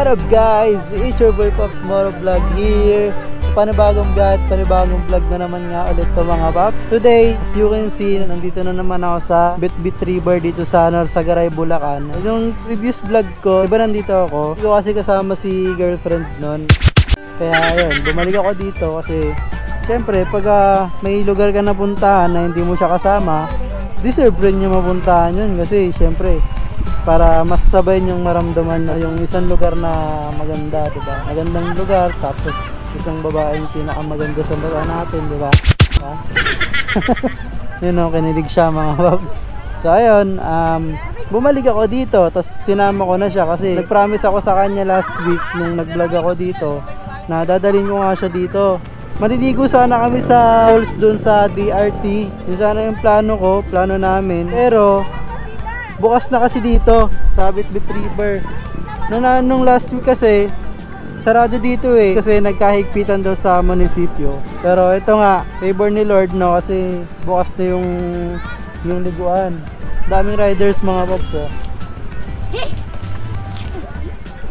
What up guys? It's your boy Pops Motovlog here. Panibagong vlog na naman nga ulit to mga Pops. Today, as you can see, nandito na naman ako sa Bitbit River dito sa Sagaray, Bulacan. Yung previous vlog ko, iba nandito ako. Hindi ko kasi kasama si girlfriend nun. Kaya ayun, bumalik ako dito kasi siyempre pag may lugar ka napuntahan na hindi mo siya kasama, deserve rin niya mapuntahan yun kasi siyempre para mas sabay niyong maramdaman yung isang lugar na maganda, diba? Magandang lugar, tapos isang babaeng pinakamaganda sa lugar natin, diba? Yun o, kinilig siya mga Pops. So ayun, bumalik ako dito, tapos sinama ko na siya kasi nag-promise ako sa kanya last week nung nag-vlog ako dito na dadalhin ko nga siya dito. Maliligo sana kami sa falls dun sa DRT. Yun sana yung plano namin. Pero bukas na kasi dito sa Bitbit River. Nung last week kasi sarado dito kasi nagkahigpitan daw sa munisipyo. Pero ito nga, favor ni Lord no kasi bukas na yung liguan. Daming riders mga Pops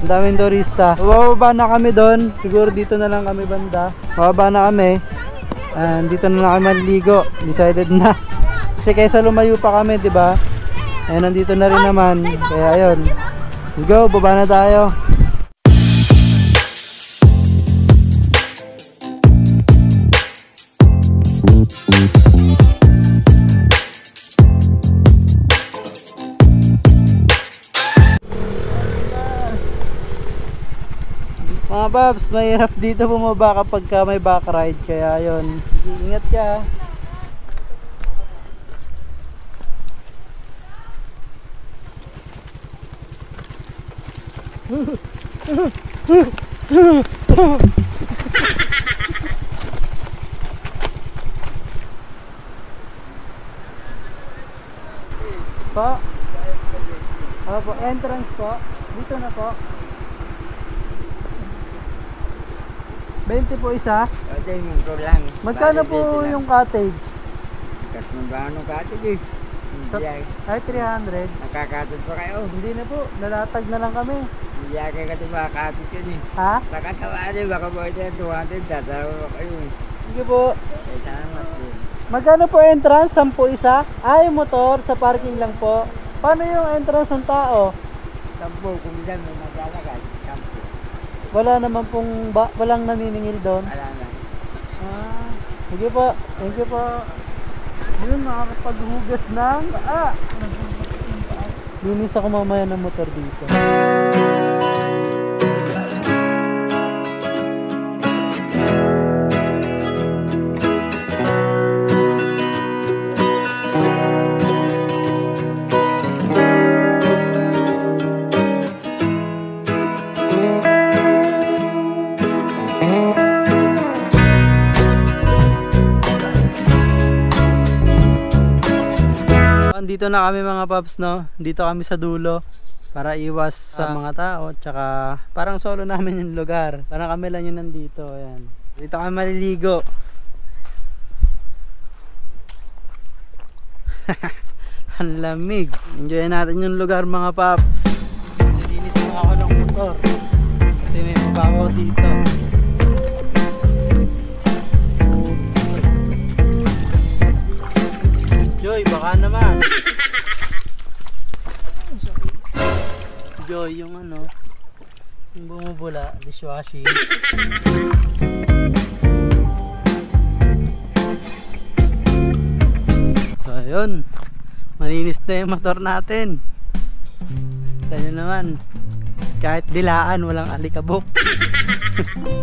Ang daming turista. Bababa na kami doon. Siguro dito na lang kami banda. Bababa na kami. And dito na lang kami maliligo. Decided na. Kasi kaysa lumayo pa kami, 'di ba? Eh nandito na rin naman. Kaya ayun. Let's go, baba na tayo. Mga Pops, mahirap dito bumaba kapag may back ride. Kaya ayun, ingat ka. Po? Opo, entrance po. Dito na po. 20 po isa? Magkano po yung cottage? Kasi magkano cottage Ay, 300. Nakakatod pa kayo? Hindi na po, nalatag na lang kami. Hindi kayo kasi makakatod yun Ha? Nakatawanin, baka po ito yung 200, tataraw pa kayo Sige po. Eh, salamat po. Magkano po entrance? 10 isa? Ay, motor sa parking lang po. Paano yung entrance ng tao? 10, kung dyan may maglalagay, 10. Wala naman pong, walang naniningil doon? Wala na. Sige po, thank you po. Yun, makakapaghugas ng linis ako mamaya ng motor dito. Dito na kami mga Pops no. Dito kami sa dulo para iwas sa mga tao, tsaka parang solo namin yung lugar. Parang kami lang yun nandito. Ayan. Dito kami maliligo. Ang lamig. Enjoy natin yung lugar mga Pops. Nilinis na ako ng motor kasi may mabaho dito. Joy, baka naman. Joy, yung yung bumubula, dishwashing. So ayun, malinis na yung motor natin. Tayo naman, kahit dilaan, walang alikabok.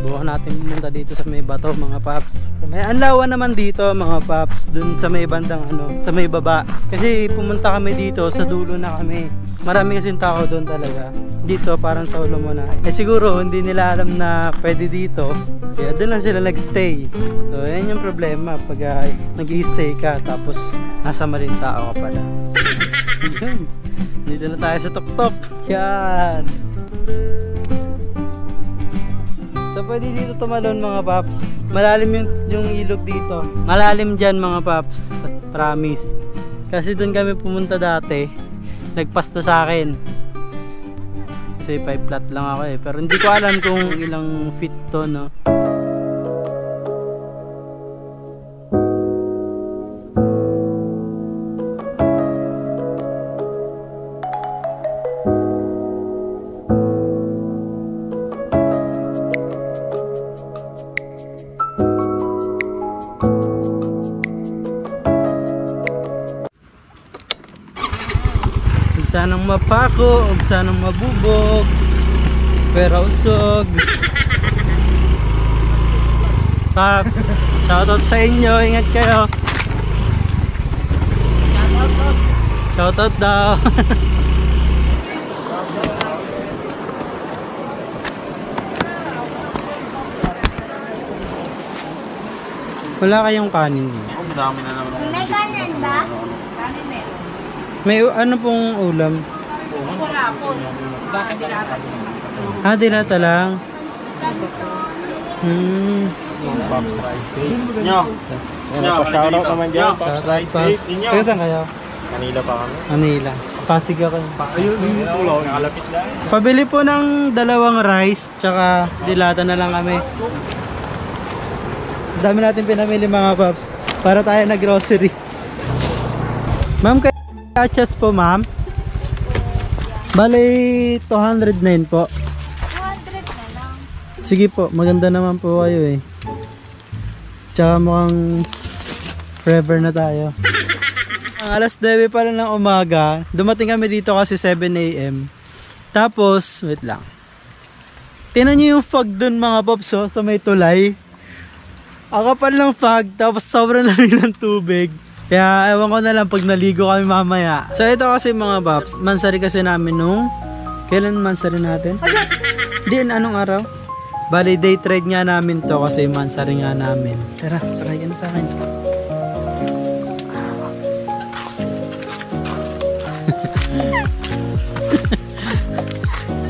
Bukas natin pumunta dito sa may bato mga Pops. May anlawan naman dito mga Pops, dun sa may bandang sa may baba. Kasi pumunta kami dito, sa dulo na kami. Marami kasing tao doon talaga. Dito parang solo muna. Eh siguro hindi nila alam na pwede dito. Kaya doon lang sila nagstay. So yan yung problema pag nag-i-stay ka tapos nasa maling tao ka pala. Dito na tayo sa tuktok. Yan. So pwede dito tumalon mga Pops. Malalim yung ilog dito. Malalim dyan mga Pops. Promise. Kasi doon kami pumunta dati. Nagpasta sa akin. Kasi 5 flat lang ako eh. Pero hindi ko alam kung ilang feet to, no? Sanang mapako, o sanang mabubog, pero usog. Paps, shoutout sa inyo, ingat kayo. Shoutout daw. Wala kayong kanin eh. Madami na naman. May kanan ba? May ano pong ulam? Wala po. Bakit dilata? Ah, dilata lang. Pops Ride Safe. Nyo. Pa-shoutout naman dyan. Pops Ride Safe. Inyo. Taga saan kayo? Manila pa kami. Manila. Pasig ako. Ayun. Ulo. Nakalapit lang. Pabili po ng 2 rice, tsaka dilata na lang kami. Dami natin pinamili mga paps. Para tayo na grocery. Ma'am, kachas po ma'am. Bali 209 po. 200 na lang. Sige po, maganda naman po kayo eh. Tsaka mukhang forever na tayo. Ang alas 9 pa lang ng umaga, dumating kami dito kasi 7 AM. Tapos, wait lang. Tingnan nyo yung fog dun mga pops oh, sa may tulay. Ang kapal ng fog, tapos sobrang lamig ng tubig. Kaya ewan ko na lang pag naligo kami mamaya. So ito kasi mga paps, mansari kasi namin nung... Kailan mansari natin? Di, anong araw? Bali day trade nga namin to kasi mansari nga namin. Tara, sakay ka na sa akin.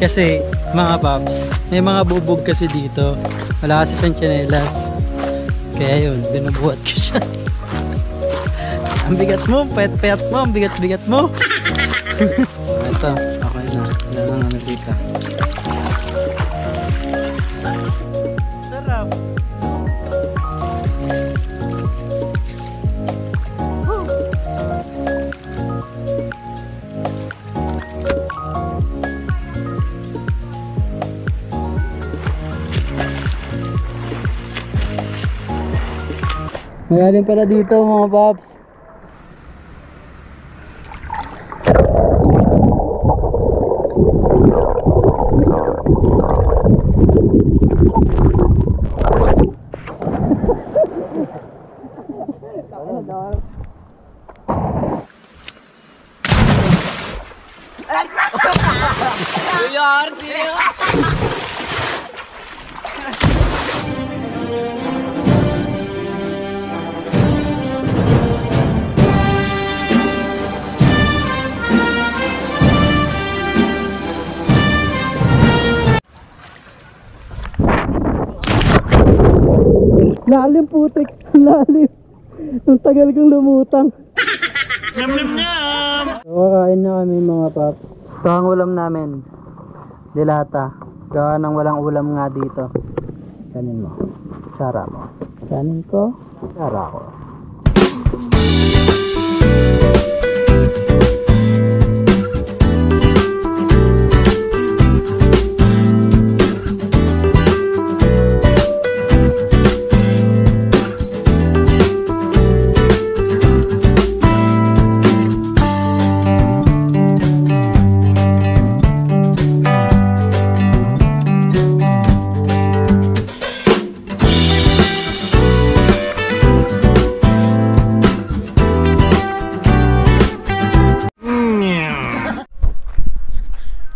Kasi mga paps, may mga bubog kasi dito. Wala kasi siyang tsinelas. Kaya yun, binubuhat ko siya. Ang bigat mo, payat-payat mo, ang bigat-bigat mo. Ito, okay na. Wala nang ano dito. Sarap. Magaling pala dito mga paps. Lalim putik, lalim. Ang tagal kong lumutang. Kakain na kami mga paps. Ito ang ulam namin. Dilata. Gawa ng walang ulam nga dito. Kanin mo. Sara mo. Kanin ko. Sara ko.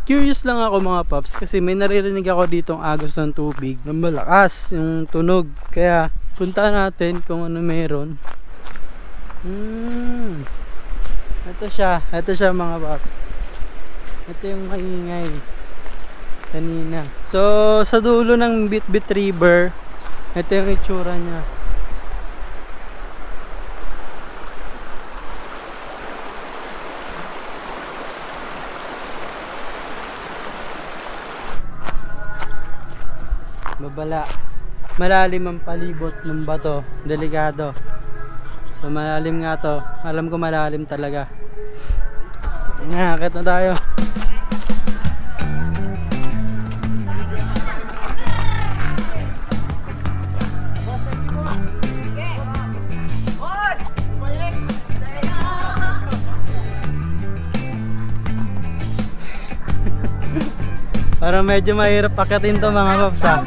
Curious lang ako mga paps kasi may naririnig ako ditong agos ng tubig na malakas yung tunog, kaya punta natin kung ano meron. Ito siya mga paps. Ito yung maingay kanina. So sa dulo ng Bitbit River, ito yung itsura niya. babala. Malalim ang palibot ng bato, delikado. So malalim nga to, alam ko malalim talaga. Nakakit na tayo. Parang medyo mahirap akyatin to mga paps ha.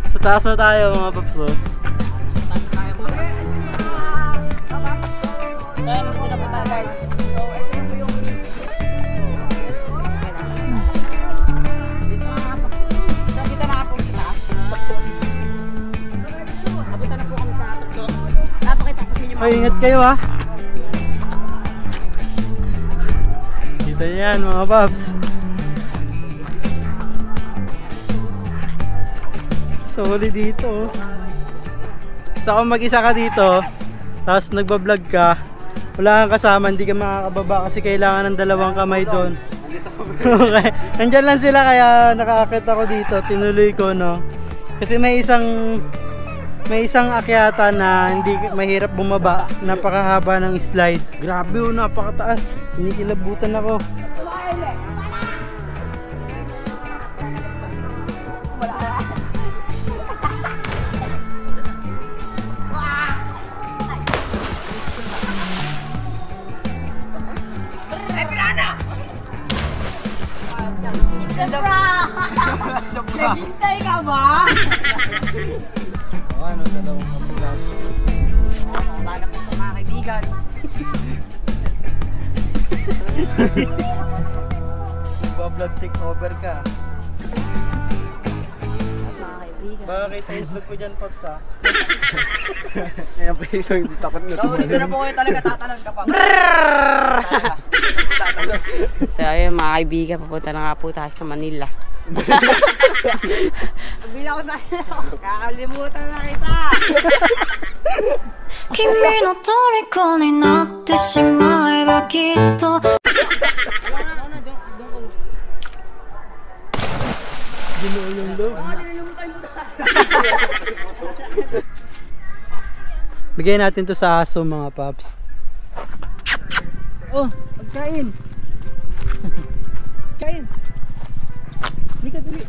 Sa taas na tayo mga paps oh. Ay, ingat kayo ha. Kita yan mga paps. Solid dito. So kung mag-isa ka dito, tapos nagbablog ka, wala kang kasama, hindi ka makakababa kasi kailangan ng dalawang kamay doon. Okay. Nandyan lang sila kaya nakakakit ako dito, tinuloy ko no. Kasi may isang akyata na hindi mahirap bumaba, napakahaba ng slide. Grabe oh, napakataas. Kinikilabutan ako. Naghintay ka ba? Ano na daw ang vlog? Wala po sa mga kaibigan. Nagbablog takeover ka. Mga kaibigan. Bakit sa YouTube ko dyan, Pops ha? Ayan pa yung isang hindi takot na. So, dito na po kayo talaga tatalon ka pa. So ayun mga kaibigan, papunta na nga po tayo sa Manila. Bila ko na kakalimutan na kita. 君の虜になってしまえばきっと Ginoo yung loob. Bigay natin to sa aso mga paps. Oh, pagkain. Kain. Hindi ka dali.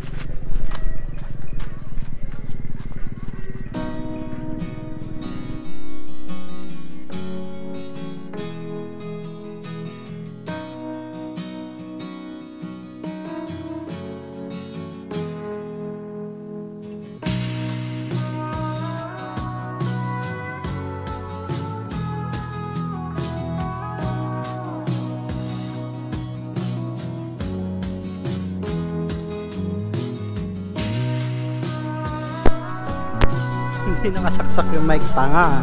Hindi nakasaksak yung mic, tanga.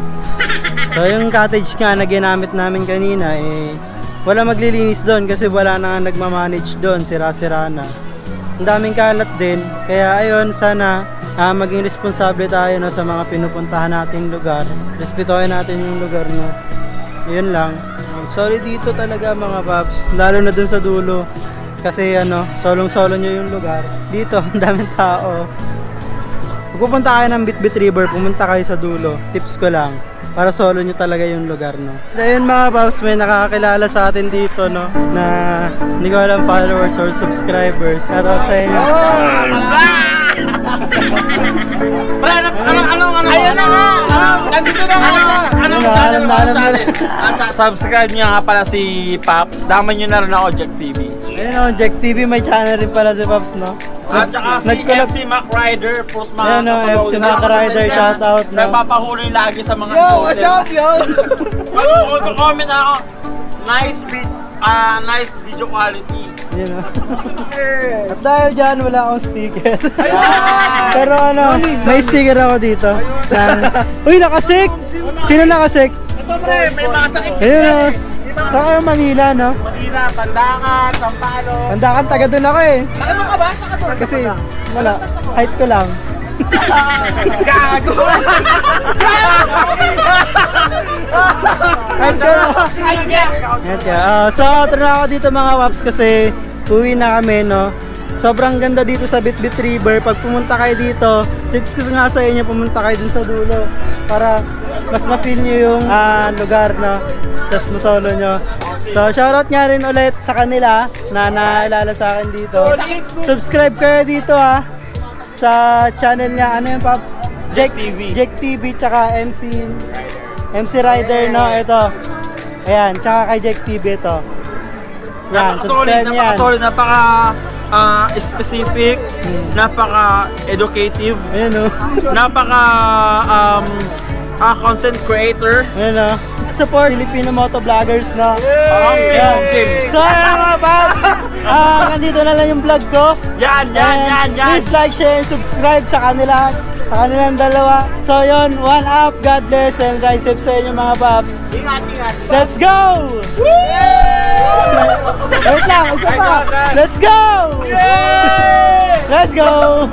So yung cottage nga na ginamit namin kanina wala maglilinis doon kasi wala na nagmamanage doon, sira-sira na. Ang daming kalat din, kaya ayun, sana maging responsable tayo no, sa mga pinupuntahan nating lugar. Respetuhin natin yung lugar no. Yun lang. Sorry dito talaga mga paps, lalo na doon sa dulo. Kasi solong-solo nyo yung lugar. Dito, ang daming tao. Kung pupunta kayo ng Bitbit River, pumunta kayo sa dulo. Tips ko lang, para solo nyo talaga yung lugar, no. Ayun mga paps, may nakakakilala sa atin dito, no, na hindi ko alam followers or subscribers. Shoutout sa inyo. Ayun na nga! Nandito na nga! Anong Subscribe niyo nga pala si Pops. Sama niyo na rin ako, Jack TV. Ayun, Jack TV, may channel rin pala si Pops, no. At saka si Nag-collab- FC Mac Rider, post mga Ayun, no, FC Mac Rider, shoutout, no. Nagpapahuli lagi sa mga What's up, yo? Mag-comment ako. Nice video quality. Yun, no. At dahil dyan, wala akong sticker. Pero may sticker ako dito. Uy, nakasik! Sino nakasik? Ito pre, may masakit Ayun, no. Saan kayo Manila, no? Manila, Pandangan, Sampalo. Pandakan, taga doon ako eh. Ano ka ba? Saka doon? Kasi, wala. Height ko lang. Gago! Height ko lang. Height ka. So, tara na ako dito mga waps kasi uwi na kami, no? Sobrang ganda dito sa Bitbit River. Pag pumunta kayo dito, tips ko nga sa inyo, pumunta kayo dun sa dulo para mas ma-feel nyo yung lugar, no? Tapos masolo nyo. So, shoutout nga rin ulit sa kanila na naalala sa akin dito. Subscribe kayo dito sa channel niya. Ano yung Pops? Jake TV tsaka MC Rider, no? Ito. Ayan, tsaka kay Jake TV ito. Yan, subscribe niyan. Napaka-solid, napaka-specific, napaka-educative, Ayan, no? napaka-content creator. Ayan, no? Support Filipino motovloggers, no? Yan. So, ayan mga Pops! Nandito na lang yung vlog ko. Yan. Please like, share, and subscribe sa kanila. Sa kanilang dalawa. So yun, one up, God bless, and ride safe sa inyo mga Pops. Ingat. Let's go! Wait lang, isa pa. Let's go! Let's go!